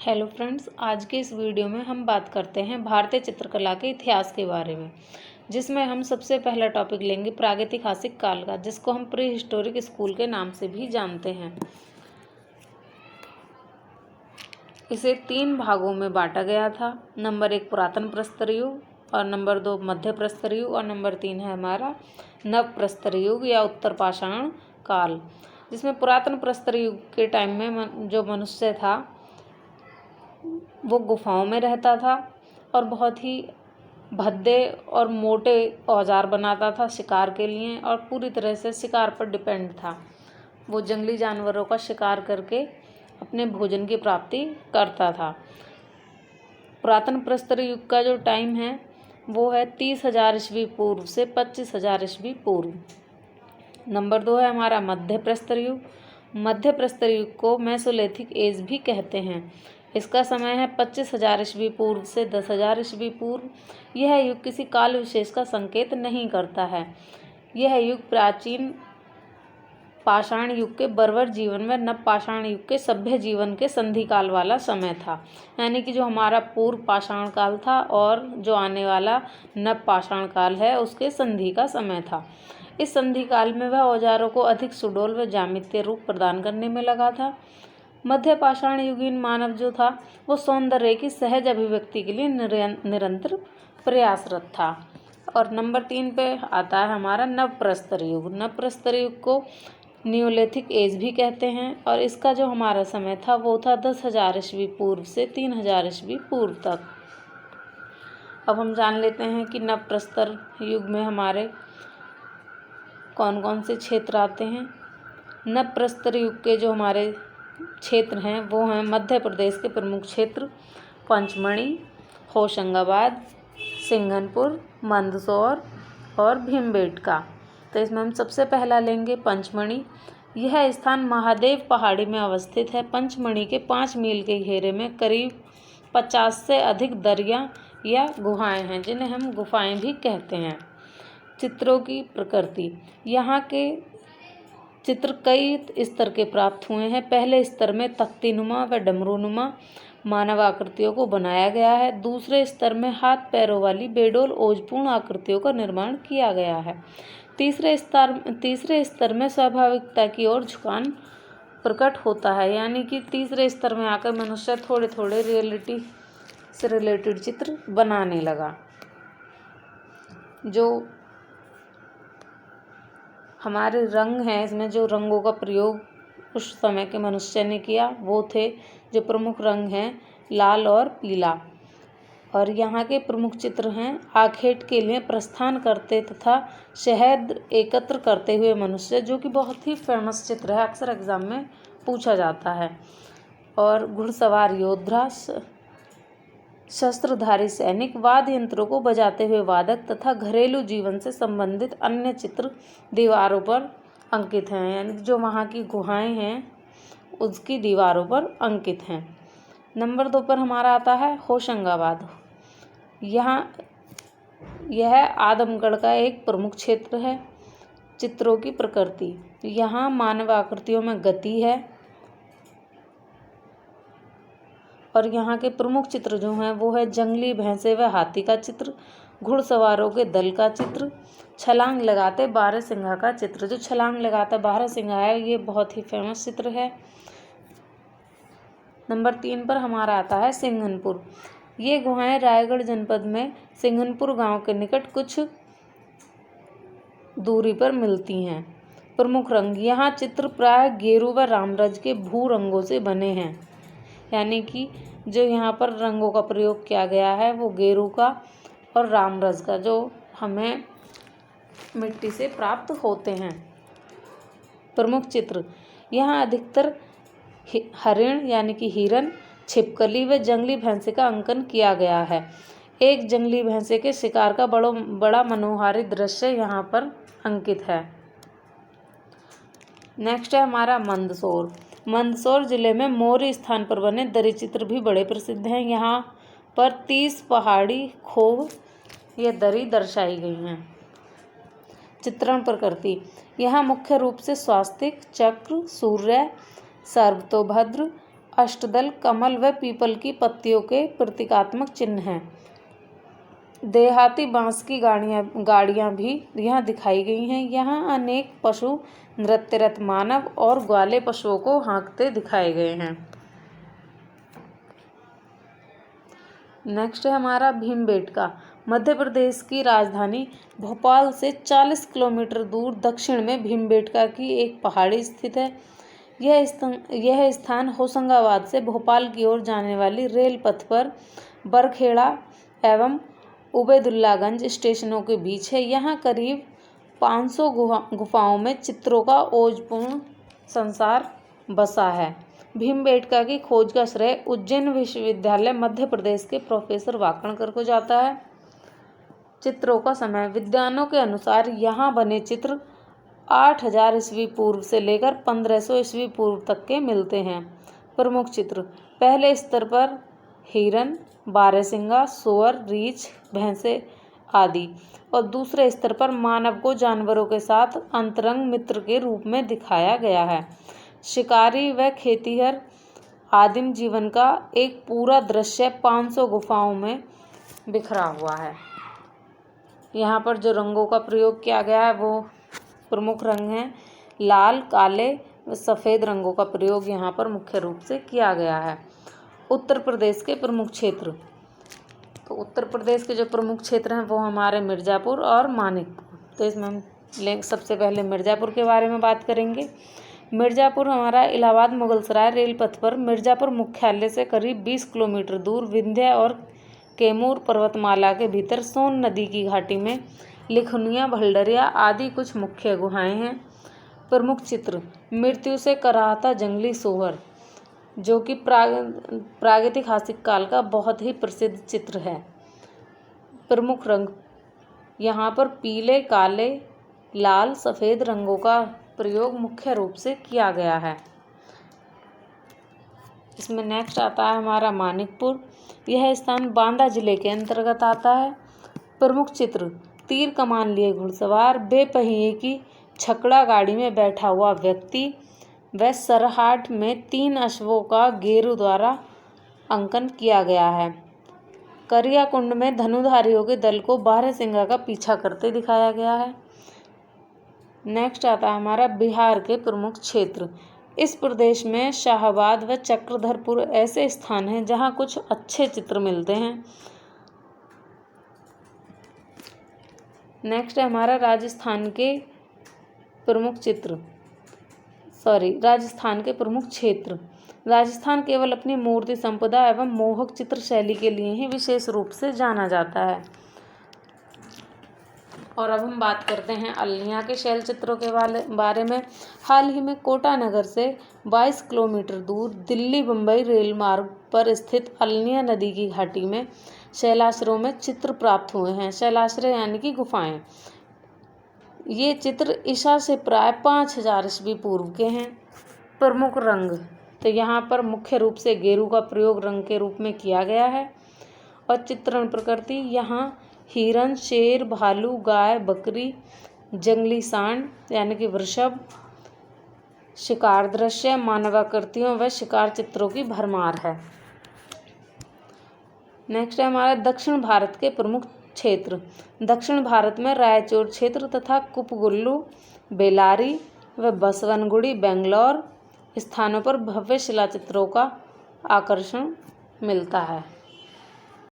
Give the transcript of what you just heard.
Hello friends, आज के इस वीडियो में हम बात करते हैं भारतीय चित्रकला के इतिहास के बारे में, जिसमें हम सबसे पहला टॉपिक लेंगे प्रागैतिहासिक काल का, जिसको हम प्री हिस्टोरिक स्कूल के नाम से भी जानते हैं। इसे 3 भागों में बांटा गया था। नंबर 1 पुरातन प्रस्तर युग, और नंबर 2 मध्य प्रस्तर युग, और नंबर 3 है हमारा नव प्रस्तर युग या उत्तर पाषाण काल। जिसमें पुरातन प्रस्तर युग के टाइम में जो मनुष्य था वो गुफाओं में रहता था और बहुत ही भद्दे और मोटे औजार बनाता था शिकार के लिए, और पूरी तरह से शिकार पर डिपेंड था। वो जंगली जानवरों का शिकार करके अपने भोजन की प्राप्ति करता था। पुरातन प्रस्तर युग का जो टाइम है वो है 30,000 ईस्वी पूर्व से 25,000 ईस्वी पूर्व। नंबर 2 है हमारा मध्य प्रस्तर युग। मध्य प्रस्तर युग को मेसोलिथिक एज भी कहते हैं। इसका समय है 25,000 ईस्वी पूर्व से 10,000 ईस्वी पूर्व। यह युग किसी काल विशेष का संकेत नहीं करता है। यह युग प्राचीन पाषाण युग के बर्बर जीवन में नव पाषाण युग के सभ्य जीवन के संधि काल वाला समय था। यानी कि जो हमारा पूर्व पाषाण काल था और जो आने वाला नव पाषाण काल है उसके संधि का समय था। इस संधि काल में वह औजारों को अधिक सुडौल व ज्यामितीय रूप प्रदान करने में लगा था। मध्य पाषाण युगीन मानव जो था वो सौंदर्य की सहज अभिव्यक्ति के लिए निरंतर प्रयासरत था। और नंबर 3 पे आता है हमारा नव प्रस्तर युग। नव प्रस्तर युग को न्यूलिथिक एज भी कहते हैं, और इसका जो हमारा समय था वो था 10,000 ईस्वी पूर्व से 3,000 ईस्वी पूर्व तक। अब हम जान लेते हैं कि नव प्रस्तर युग में हमारे कौन कौन से क्षेत्र आते हैं। नव प्रस्तर युग के जो हमारे क्षेत्र हैं वो हैं मध्य प्रदेश के प्रमुख क्षेत्र पंचमढ़ी, होशंगाबाद, सिंघनपुर, मंदसौर और भीमबेटका। तो इसमें हम सबसे पहला लेंगे पंचमढ़ी। यह स्थान महादेव पहाड़ी में अवस्थित है। पंचमढ़ी के 5 मील के घेरे में करीब 50 से अधिक दरिया या गुहाएं हैं, जिन्हें हम गुफाएं भी कहते हैं। चित्रों की प्रकृति। यहाँ के चित्र कई स्तर के प्राप्त हुए हैं। पहले स्तर में तख्तीनुमा व डमरूनुमा मानव आकृतियों को बनाया गया है। दूसरे स्तर में हाथ पैरों वाली बेडोल ओजपूर्ण आकृतियों का निर्माण किया गया है। तीसरे स्तर में स्वाभाविकता की ओर झुकान प्रकट होता है। यानी कि तीसरे स्तर में आकर मनुष्य थोड़े थोड़े रियलिटी से रिलेटेड चित्र बनाने लगा। जो हमारे रंग हैं, इसमें जो रंगों का प्रयोग उस समय के मनुष्य ने किया वो थे, जो प्रमुख रंग हैं लाल और पीला। और यहाँ के प्रमुख चित्र हैं आखेट के लिए प्रस्थान करते तथा शहद एकत्र करते हुए मनुष्य, जो कि बहुत ही फेमस चित्र है, अक्सर एग्जाम में पूछा जाता है। और घुड़सवार योद्धा, शस्त्रधारी सैनिक, वाद्य यंत्रों को बजाते हुए वादक तथा घरेलू जीवन से संबंधित अन्य चित्र दीवारों पर अंकित हैं। यानी जो वहाँ की गुहाएं हैं उसकी दीवारों पर अंकित हैं। नंबर 2 पर हमारा आता है होशंगाबाद। यह आदमगढ़ का एक प्रमुख क्षेत्र है। चित्रों की प्रकृति। यहाँ मानव आकृतियों में गति है, और यहाँ के प्रमुख चित्र जो हैं वो है जंगली भैंसे व हाथी का चित्र, घुड़सवारों के दल का चित्र, छलांग लगाते बारहसिंगा का चित्र। जो छलांग लगाता बारहसिंगा है ये बहुत ही फेमस चित्र है। नंबर 3 पर हमारा आता है सिंघनपुर। ये गुहाएं रायगढ़ जनपद में सिंघनपुर गांव के निकट कुछ दूरी पर मिलती हैं। प्रमुख रंग। यहाँ चित्र प्राय गेरू व रामरज के भू रंगों से बने हैं। यानी कि जो यहाँ पर रंगों का प्रयोग किया गया है वो गेरू का और रामरज का, जो हमें मिट्टी से प्राप्त होते हैं। प्रमुख चित्र। यहाँ अधिकतर हरिण यानी कि हिरन, छिपकली व जंगली भैंसे का अंकन किया गया है। एक जंगली भैंसे के शिकार का बड़ा मनोहारी दृश्य यहाँ पर अंकित है। नेक्स्ट है हमारा मंदसौर। मंदसौर जिले में मोरी स्थान पर बने दरी चित्र भी बड़े प्रसिद्ध हैं। यहाँ पर 30 पहाड़ी खोह ये दरी दर्शाई गई हैं। चित्रण प्रकृति। यहाँ मुख्य रूप से स्वास्तिक, चक्र, सूर्य, सर्वतोभद्र अष्टदल, कमल व पीपल की पत्तियों के प्रतीकात्मक चिन्ह हैं। देहाती बांस की गाड़ियाँ भी यहाँ दिखाई गई हैं। यहाँ अनेक पशु नृत्यरत मानव और ग्वाले पशुओं को हाँकते दिखाए गए हैं। नेक्स्ट है हमारा भीमबेटका। मध्य प्रदेश की राजधानी भोपाल से 40 किलोमीटर दूर दक्षिण में भीमबेटका की एक पहाड़ी स्थित है। यह स्थान होशंगाबाद से भोपाल की ओर जाने वाली रेल पथ पर बरखेड़ा एवं उबैदुल्लागंज स्टेशनों के बीच है। यहाँ करीब 500 गुफाओं में चित्रों का ओजपूर्ण संसार बसा है। भीमबेटका की खोज का श्रेय उज्जैन विश्वविद्यालय मध्य प्रदेश के प्रोफेसर वाकणकर को जाता है। चित्रों का समय। विद्वानों के अनुसार यहाँ बने चित्र 8000 ईस्वी पूर्व से लेकर 1500 ईस्वी पूर्व तक के मिलते हैं। प्रमुख चित्र। पहले स्तर पर हिरन, बारहसिंगा, सूअर, रीछ, भैंसे आदि, और दूसरे स्तर पर मानव को जानवरों के साथ अंतरंग मित्र के रूप में दिखाया गया है। शिकारी व खेतिहर आदिम जीवन का एक पूरा दृश्य 500 गुफाओं में बिखरा हुआ है। यहाँ पर जो रंगों का प्रयोग किया गया है वो प्रमुख रंग हैं लाल, काले व सफ़ेद रंगों का प्रयोग यहाँ पर मुख्य रूप से किया गया है। उत्तर प्रदेश के प्रमुख क्षेत्र। तो उत्तर प्रदेश के जो प्रमुख क्षेत्र हैं वो हमारे मिर्ज़ापुर और मानिकपुर। तो इसमें हम सबसे पहले मिर्ज़ापुर के बारे में बात करेंगे। मिर्ज़ापुर हमारा इलाहाबाद मुगलसराय रेल पथ पर मिर्ज़ापुर मुख्यालय से करीब 20 किलोमीटर दूर विंध्य और कैमूर पर्वतमाला के भीतर सोन नदी की घाटी में लिखनिया, भलडरिया आदि कुछ मुख्य गुहाएं हैं। प्रमुख चित्र। मृत्यु से कराहता जंगली सूअर, जो कि प्रागैतिहासिक काल का बहुत ही प्रसिद्ध चित्र है। प्रमुख रंग। यहाँ पर पीले, काले, लाल, सफ़ेद रंगों का प्रयोग मुख्य रूप से किया गया है। इसमें नेक्स्ट आता है हमारा मानिकपुर। यह स्थान बांदा जिले के अंतर्गत आता है। प्रमुख चित्र। तीर कमान लिए घुड़सवार, बेपहिए की छकड़ा गाड़ी में बैठा हुआ व्यक्ति व सरहाट में 3 अश्वों का गेरू द्वारा अंकन किया गया है। करियाकुंड में धनुधारियों के दल को बारहसिंगा का पीछा करते दिखाया गया है। नेक्स्ट आता है हमारा बिहार के प्रमुख क्षेत्र। इस प्रदेश में शाहाबाद व चक्रधरपुर ऐसे स्थान हैं जहाँ कुछ अच्छे चित्र मिलते हैं। नेक्स्ट है हमारा राजस्थान के प्रमुख क्षेत्र। राजस्थान केवल अपनी मूर्ति संपदा एवं मोहक चित्र शैली के लिए ही विशेष रूप से जाना जाता है। और अब हम बात करते हैं अल्निया के शैल चित्रों के बारे में। हाल ही में कोटा नगर से 22 किलोमीटर दूर दिल्ली बम्बई रेल मार्ग पर स्थित अल्निया नदी की घाटी में शैलाश्रयों में चित्र प्राप्त हुए हैं। शैलाश्रय यानी कि गुफाएं। ये चित्र ईसा से प्राय 5000 ईस्वी पूर्व के हैं। प्रमुख रंग। तो यहाँ पर मुख्य रूप से गेरू का प्रयोग रंग के रूप में किया गया है। और चित्रण प्रकृति। यहाँ हिरन, शेर, भालू, गाय, बकरी, जंगली सांड यानी कि वृषभ, शिकार दृश्य, मानवाकृतियों व शिकार चित्रों की भरमार है। नेक्स्ट है हमारा दक्षिण भारत के प्रमुख क्षेत्र। दक्षिण भारत में रायचूर क्षेत्र तथा कुपगुल्लू, बेलारी व बसवनगुड़ी, बेंगलोर स्थानों पर भव्य शिलाचित्रों का आकर्षण मिलता है।